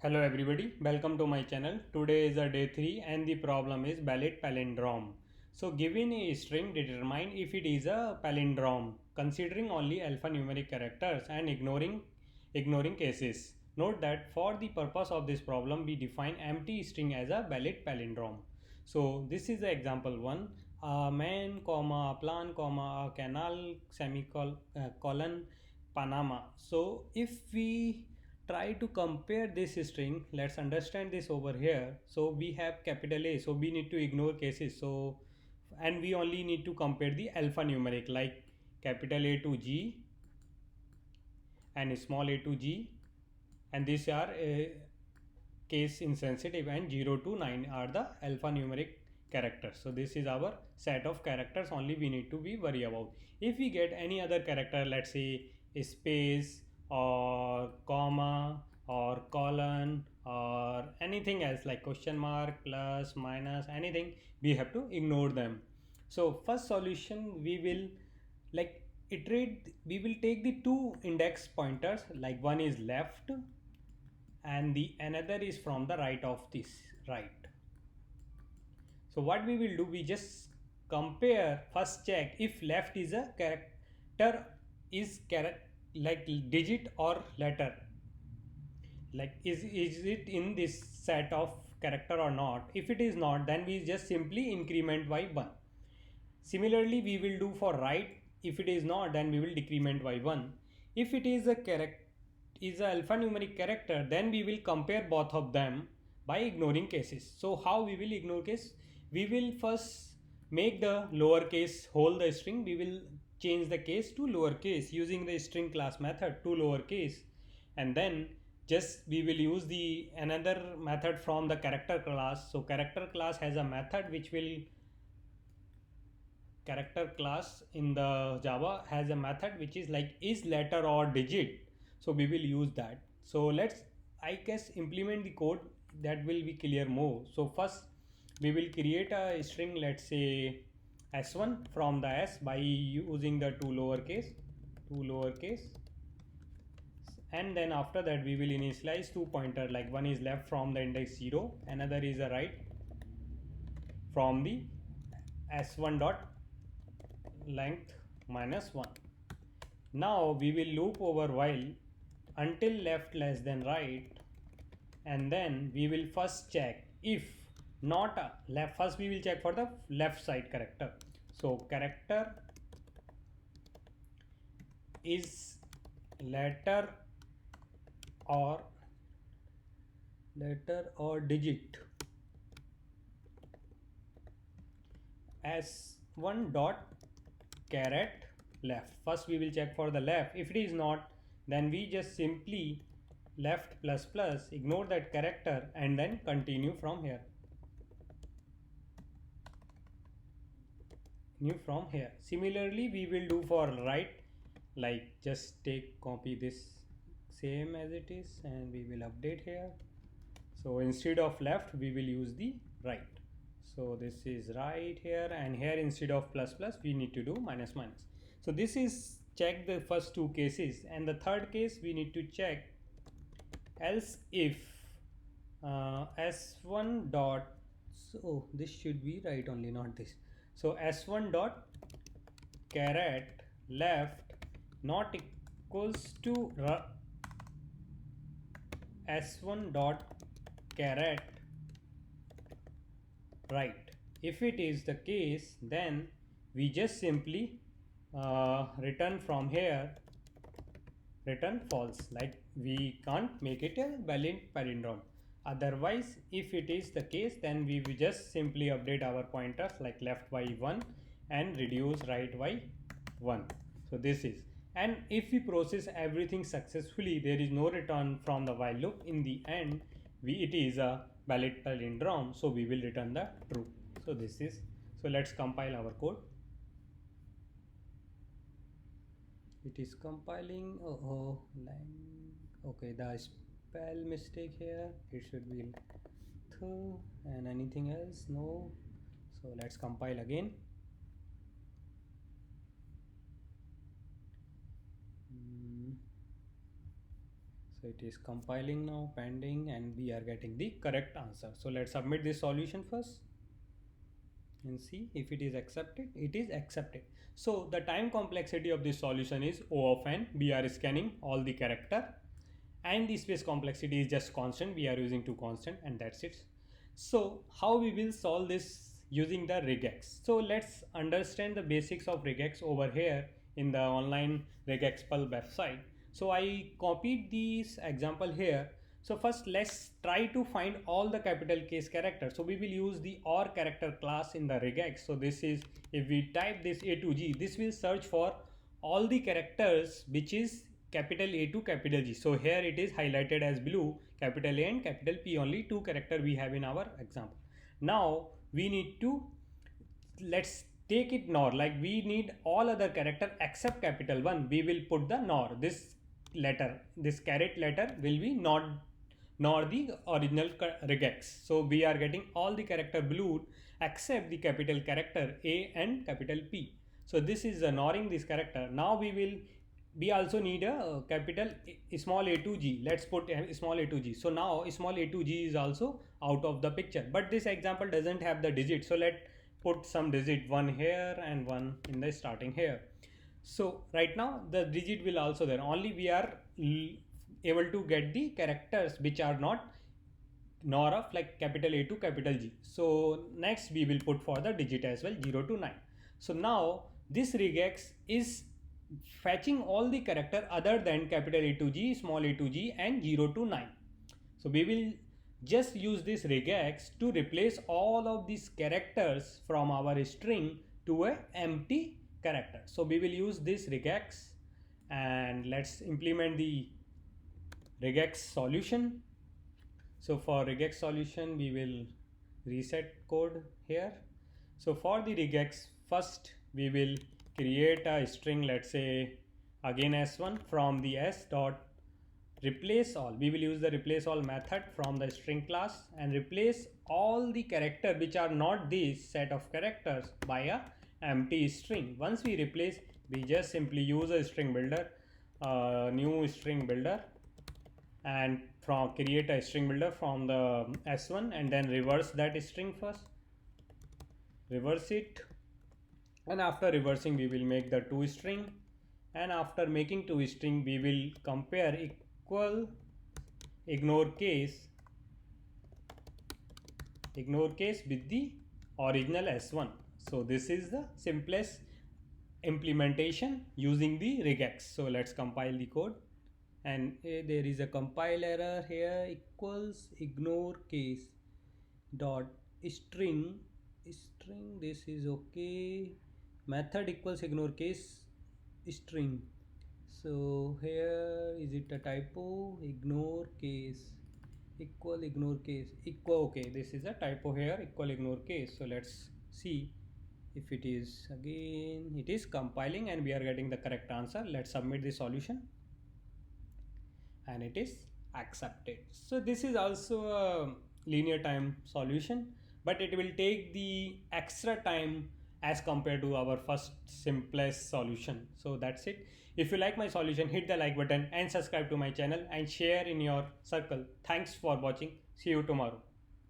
Hello everybody, welcome to my channel. Today is a day 3 and the problem is valid palindrome. So given a string, determine if it is a palindrome considering only alphanumeric characters and ignoring cases. Note that for the purpose of this problem we define empty string as a valid palindrome. So this is the example 1, a man, comma, a plan, comma, a canal, semicolon, colon, Panama. So if we try to compare this string, let's understand this over here. So we have capital A, so we need to ignore cases. So and we only need to compare the alphanumeric like capital A to G and small a to G, and these are case insensitive, and 0 to 9 are the alphanumeric characters. So this is our set of characters only we need to be worry about. If we get any other character, let's say a space or comma or colon or anything else like question mark, plus, minus, anything, we have to ignore them. So first solution, we will like iterate, we will take the two index pointers, like one is left and the another is from the right of this right. So what we will do, we just compare, first check if left is a character, is like digit or letter, like is it in this set of character or not. If it is not, then we just simply increment by 1. Similarly we will do for right. If it is not, then we will decrement by 1. If it is a character, is a alphanumeric character, then we will compare both of them by ignoring cases. So how we will ignore case, we will first make the lowercase hold the string. We will change the case to lowercase using the string class method to lowercase, and then just we will use the another method from the character class. So character class has a method which will, character class in the Java has a method which is like is letter or digit. So we will use that. So let's, I guess, implement the code, that will be clear more. So first we will create a string, let's say s1 from the s by using the two lowercase, and then after that we will initialize two pointer, like one is left from the index 0, another is a right from the s1 dot length minus 1. Now we will loop over while until left less than right, and then we will first check if not a left, first we will check for the left side character. So character is letter or digit, s1 dot caret left. First we will check for the left. If it is not, then we just simply left plus plus, ignore that character, and then continue from here. Similarly we will do for right, like just take copy this same as it is and we will update here. So instead of left we will use the right. So this is right here, and here instead of plus plus we need to do minus minus. So this is check the first two cases, and the third case we need to check else if s1 dot, so this should be right only, not this. So s1 dot caret left not equals to s1 dot caret right. If it is the case, then we just simply return from here, return false, like we can't make it a valid palindrome. Otherwise, if it is the case, then we will just simply update our pointers like left by 1 and reduce right by 1. So this is, and if we process everything successfully, there is no return from the while loop. In the end, it is a valid palindrome, so we will return the true. So this is, so let's compile our code. It is compiling. Okay, the spell mistake here, it should be and anything else, no. So let's compile again. So it is compiling now, pending, and we are getting the correct answer. So let's submit this solution first and see if it is accepted. It is accepted. So the time complexity of this solution is O of n. We are scanning all the character, and the space complexity is just constant. We are using two constant, and that's it. So how we will solve this using the regex? So let's understand the basics of regex over here in the online regexpal website. So I copied this example here. So first let's try to find all the capital case characters. So we will use the OR character class in the regex. So this is, if we type this A to G, this will search for all the characters which is capital A to capital G. So here it is highlighted as blue, capital A and capital P, only two character we have in our example. Now we need to, let's take it NOR, like we need all other character except capital 1. We will put the NOR, this letter, this caret letter will be not nor the original regex. So we are getting all the character blue except the capital character A and capital P. So this is ignoring this character. Now we also need a capital small a to G. Let's put small a to G. So now small a to G is also out of the picture, but this example doesn't have the digit. So let put some digit, one here and one in the starting here. So right now the digit will also there, only we are able to get the characters which are not NOR of like capital A to capital G. So next we will put for the digit as well, 0 to 9. So now this regex is fetching all the character other than capital A to G, small a to G and 0 to 9. So we will just use this regex to replace all of these characters from our string to a empty character. So we will use this regex, and let's implement the regex solution. So for regex solution we will reset code here. So for the regex, first we will create a string, let's say again s1, from the s dot replace all. We will use the replace all method from the string class and replace all the character which are not this set of characters by a empty string. Once we replace, we just simply use a string builder, new string builder, and from create a string builder from the s1, and then reverse that string first, reverse it, and after reversing we will make the two string, and after making two string we will compare equal ignore case with the original s1. So this is the simplest implementation using the regex. So let's compile the code, and there is a compile error here, equals ignore case dot string, this is okay, method equals ignore case string. So here is it a typo, ignore case equal ignore case equal, okay, this is a typo here, equal ignore case. So let's see if it is, again it is compiling and we are getting the correct answer. Let's submit the solution and it is accepted. So this is also a linear time solution, but it will take the extra time as compared to our first simplest solution. So that's it. If you like my solution, hit the like button and subscribe to my channel and share in your circle. Thanks for watching. See you tomorrow.